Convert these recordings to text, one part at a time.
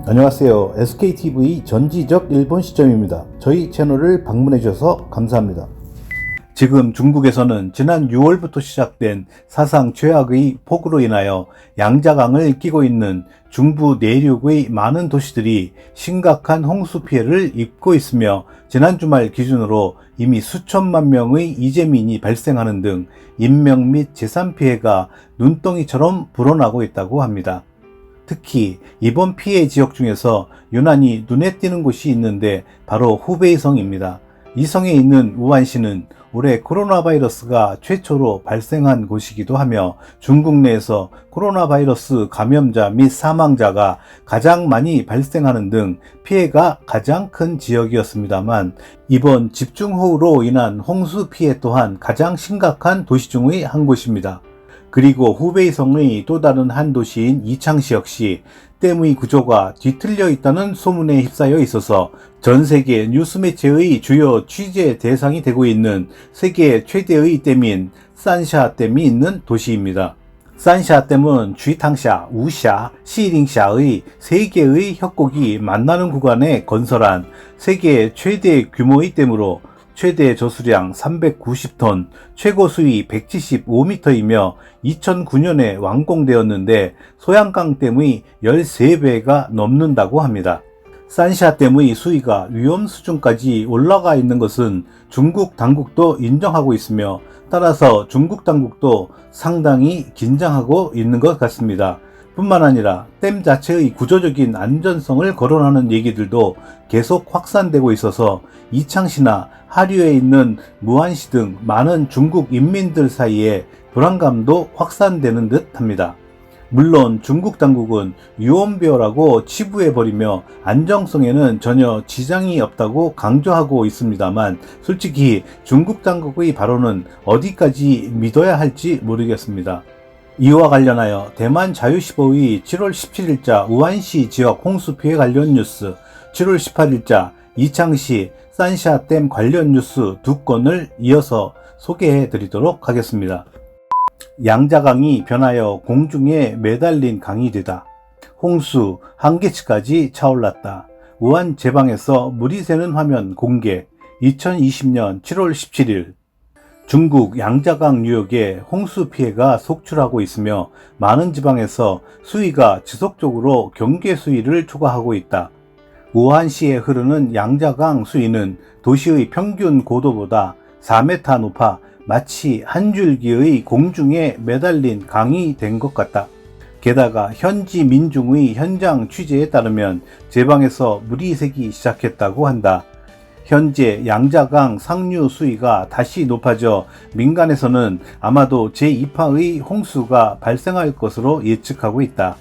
안녕하세요. SKTV 전지적 일본 시점입니다. 저희 채널을 방문해 주셔서 감사합니다. 지금 중국에서는 지난 6월부터 시작된 사상 최악의 폭우로 인하여 양자강을 끼고 있는 중부 내륙의 많은 도시들이 심각한 홍수 피해를 입고 있으며, 지난 주말 기준으로 이미 수천만 명의 이재민이 발생하는 등 인명 및 재산 피해가 눈덩이처럼 불어나고 있다고 합니다. 특히 이번 피해 지역 중에서 유난히 눈에 띄는 곳이 있는데 바로 후베이성입니다. 이 성에 있는 우한시는 올해 코로나 바이러스가 최초로 발생한 곳이기도 하며 중국 내에서 코로나 바이러스 감염자 및 사망자가 가장 많이 발생하는 등 피해가 가장 큰 지역이었습니다만, 이번 집중호우로 인한 홍수 피해 또한 가장 심각한 도시 중의 한 곳입니다. 그리고 후베이성의 또 다른 한 도시인 이창시 역시 댐의 구조가 뒤틀려 있다는 소문에 휩싸여 있어서 전 세계 뉴스 매체의 주요 취재 대상이 되고 있는 세계 최대의 댐인 산샤 댐이 있는 도시입니다. 산샤 댐은 쥐탕샤, 우샤, 시링샤의 세 개의 협곡이 만나는 구간에 건설한 세계 최대 규모의 댐으로 최대 저수량 390톤, 최고 수위 175m이며 2009년에 완공되었는데 소양강댐의 13배가 넘는다고 합니다. 산샤댐의 수위가 위험 수준까지 올라가 있는 것은 중국 당국도 인정하고 있으며, 따라서 중국 당국도 상당히 긴장하고 있는 것 같습니다. 뿐만 아니라 댐 자체의 구조적인 안전성을 거론하는 얘기들도 계속 확산되고 있어서 이창시나 하류에 있는 무안시 등 많은 중국 인민들 사이에 불안감도 확산되는 듯 합니다. 물론 중국 당국은 유언비어라고 치부해버리며 안정성에는 전혀 지장이 없다고 강조하고 있습니다만, 솔직히 중국 당국의 발언은 어디까지 믿어야 할지 모르겠습니다. 이와 관련하여 대만 자유시보의 7월 17일자 우한시 지역 홍수 피해 관련 뉴스, 7월 18일자 이창시 산샤댐 관련 뉴스 두 건을 이어서 소개해 드리도록 하겠습니다. 양자강이 변하여 공중에 매달린 강이 되다. 홍수 한계치까지 차올랐다. 우한 제방에서 물이 새는 화면 공개. 2020년 7월 17일 중국 양자강 유역에 홍수 피해가 속출하고 있으며 많은 지방에서 수위가 지속적으로 경계 수위를 초과하고 있다. 우한시에 흐르는 양자강 수위는 도시의 평균 고도보다 4m 높아 마치 한 줄기의 공중에 매달린 강이 된 것 같다. 게다가 현지 민중의 현장 취재에 따르면 제방에서 물이 새기 시작했다고 한다. 현재 양자강 상류 수위가 다시 높아져 민간에서는 아마도 제2파의 홍수가 발생할 것으로 예측하고 있다.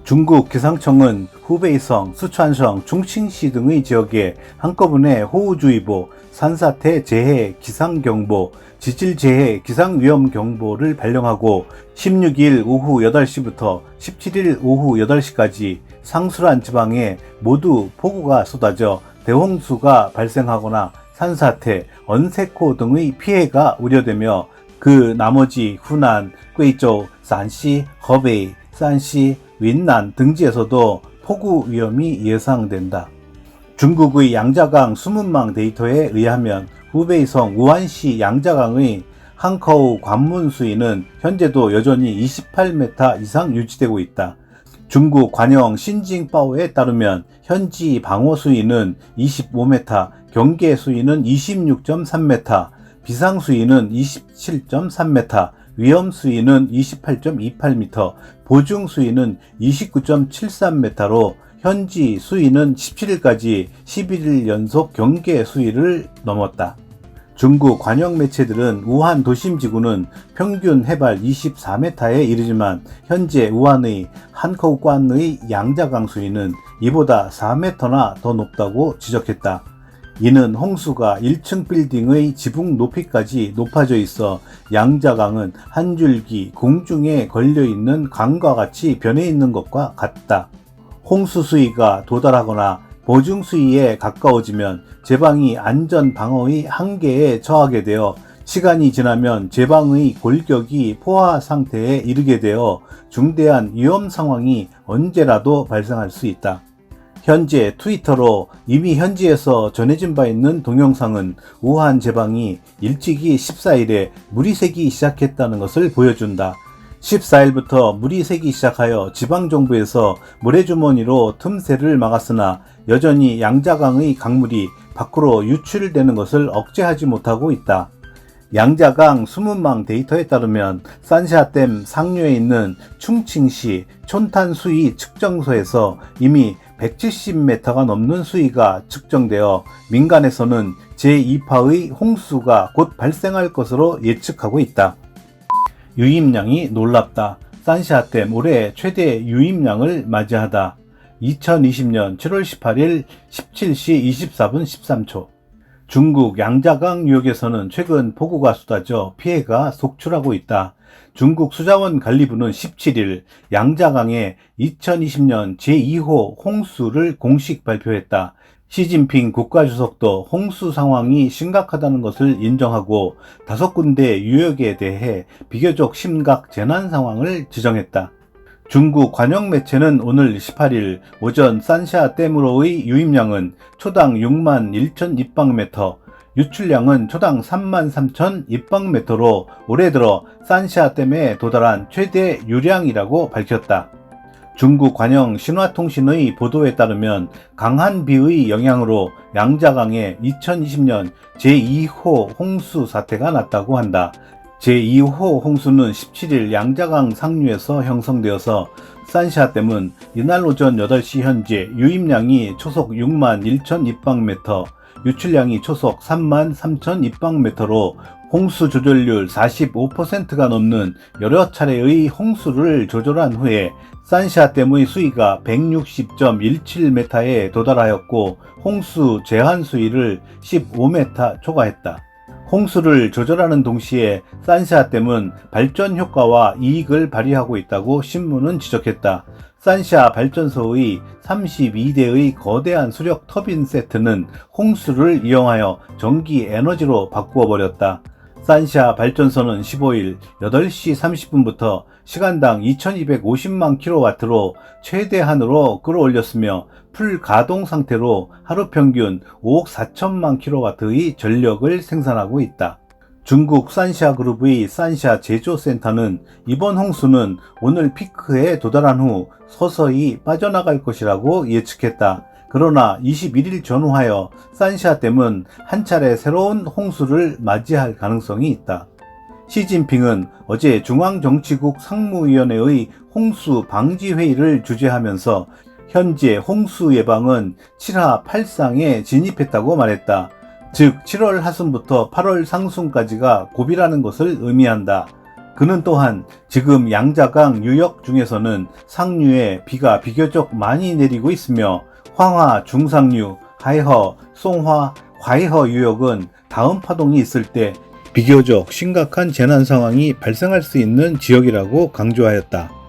중국 기상청은 후베이성, 수촨성, 중칭시 등의 지역에 한꺼번에 호우주의보, 산사태 재해 기상경보, 지질재해 기상위험경보를 발령하고 16일 오후 8시부터 17일 오후 8시까지 상수란 지방에 모두 폭우가 쏟아져 대홍수가 발생하거나 산사태, 언세코 등의 피해가 우려되며, 그 나머지 후난, 贵州, 산시, 허베이, 산시, 윈난 등지에서도 폭우 위험이 예상된다. 중국의 양자강 수문망 데이터에 의하면 후베이성 우한시 양자강의 한커우 관문 수위는 현재도 여전히 28m 이상 유지되고 있다. 중국 관영 신징바오에 따르면 현지 방호 수위는 25m, 경계 수위는 26.3m, 비상 수위는 27.3m, 위험 수위는 28.28m, 보증 수위는 29.73m로 현지 수위는 17일까지 11일 연속 경계 수위를 넘었다. 중국 관영 매체들은 우한 도심 지구는 평균 해발 24m에 이르지만 현재 우한의 한커우관의 양자강 수위는 이보다 4m나 더 높다고 지적했다. 이는 홍수가 1층 빌딩의 지붕 높이까지 높아져 있어 양자강은 한 줄기 공중에 걸려있는 강과 같이 변해 있는 것과 같다. 홍수 수위가 도달하거나 보증 수위에 가까워지면 제방이 안전 방어의 한계에 처하게 되어 시간이 지나면 제방의 골격이 포화 상태에 이르게 되어 중대한 위험 상황이 언제라도 발생할 수 있다. 현재 트위터로 이미 현지에서 전해진 바 있는 동영상은 우한 제방이 일찍이 14일에 물이 새기 시작했다는 것을 보여준다. 14일부터 물이 새기 시작하여 지방정부에서 모래주머니로 틈새를 막았으나 여전히 양자강의 강물이 밖으로 유출되는 것을 억제하지 못하고 있다. 양자강 수문망 데이터에 따르면 산샤댐 상류에 있는 충칭시 촌탄수위 측정소에서 이미 170m가 넘는 수위가 측정되어 민간에서는 제2파의 홍수가 곧 발생할 것으로 예측하고 있다. 유입량이 놀랍다. 산샤댐 올해 최대 유입량을 맞이하다. 2020년 7월 18일 17시 24분 13초. 중국 양자강 유역에서는 최근 폭우가 쏟아져 피해가 속출하고 있다. 중국 수자원 관리부는 17일 양자강에 2020년 제2호 홍수를 공식 발표했다. 시진핑 국가주석도 홍수 상황이 심각하다는 것을 인정하고 5군데 유역에 대해 비교적 심각 재난 상황을 지정했다. 중국 관영 매체는 오늘 18일 오전 산샤댐으로의 유입량은 초당 6만 1천 입방미터, 유출량은 초당 3만 3천 입방미터로 올해 들어 산샤댐에 도달한 최대 유량이라고 밝혔다. 중국 관영 신화통신의 보도에 따르면 강한 비의 영향으로 양자강에 2020년 제2호 홍수 사태가 났다고 한다. 제2호 홍수는 17일 양자강 상류에서 형성되어서 산샤댐은 이날 오전 8시 현재 유입량이 초속 6만 1천 입방미터, 유출량이 초속 3만 3천 입방미터로 홍수 조절률 45%가 넘는 여러 차례의 홍수를 조절한 후에 산샤댐의 수위가 160.17m에 도달하였고 홍수 제한 수위를 15m 초과했다. 홍수를 조절하는 동시에 산샤댐은 발전 효과와 이익을 발휘하고 있다고 신문은 지적했다. 산샤 발전소의 32대의 거대한 수력 터빈 세트는 홍수를 이용하여 전기 에너지로 바꾸어 버렸다. 산샤 발전소는 15일 8시 30분부터 시간당 2250만 킬로와트로 최대한으로 끌어올렸으며 풀 가동 상태로 하루 평균 5억 4천만 킬로와트의 전력을 생산하고 있다. 중국 산샤 그룹의 산샤 제조센터는 이번 홍수는 오늘 피크에 도달한 후 서서히 빠져나갈 것이라고 예측했다. 그러나 21일 전후하여 산샤댐은 한 차례 새로운 홍수를 맞이할 가능성이 있다. 시진핑은 어제 중앙정치국 상무위원회의 홍수 방지 회의를 주재하면서 현재 홍수 예방은 7하 8상에 진입했다고 말했다. 즉 7월 하순부터 8월 상순까지가 고비라는 것을 의미한다. 그는 또한 지금 양자강 유역 중에서는 상류에 비가 비교적 많이 내리고 있으며 황하 중상류, 하이허, 송화, 과이허 유역은 다음 파동이 있을 때 비교적 심각한 재난 상황이 발생할 수 있는 지역이라고 강조하였다.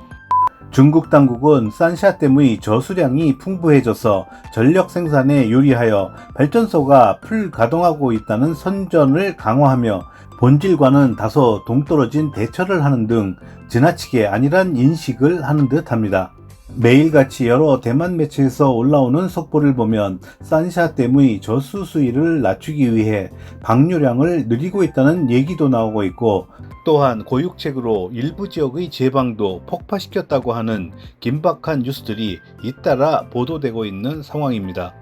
중국 당국은 산샤댐의 저수량이 풍부해져서 전력 생산에 유리하여 발전소가 풀 가동하고 있다는 선전을 강화하며 본질과는 다소 동떨어진 대처를 하는 등 지나치게 안일한 인식을 하는 듯 합니다. 매일같이 여러 대만 매체에서 올라오는 속보를 보면 산샤댐의 저수 수위를 낮추기 위해 방류량을 늘리고 있다는 얘기도 나오고 있고 또한 고육책으로 일부 지역의 제방도 폭파시켰다고 하는 긴박한 뉴스들이 잇따라 보도되고 있는 상황입니다.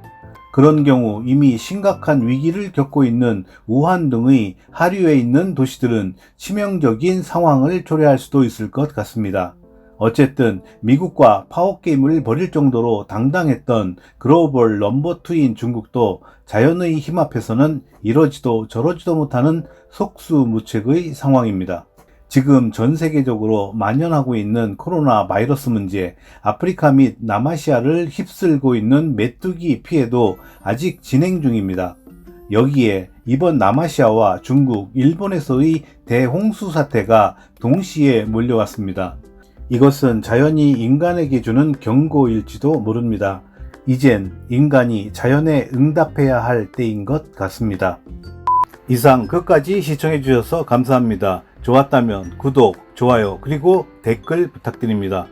그런 경우 이미 심각한 위기를 겪고 있는 우한 등의 하류에 있는 도시들은 치명적인 상황을 초래할 수도 있을 것 같습니다. 어쨌든 미국과 파워게임을 벌일 정도로 당당했던 글로벌 넘버2인 중국도 자연의 힘 앞에서는 이러지도 저러지도 못하는 속수무책의 상황입니다. 지금 전 세계적으로 만연하고 있는 코로나 바이러스 문제, 아프리카 및 남아시아를 휩쓸고 있는 메뚜기 피해도 아직 진행 중입니다. 여기에 이번 남아시아와 중국, 일본에서의 대홍수 사태가 동시에 몰려왔습니다. 이것은 자연이 인간에게 주는 경고일지도 모릅니다. 이젠 인간이 자연에 응답해야 할 때인 것 같습니다. 이상 끝까지 시청해 주셔서 감사합니다. 좋았다면 구독, 좋아요, 그리고 댓글 부탁드립니다.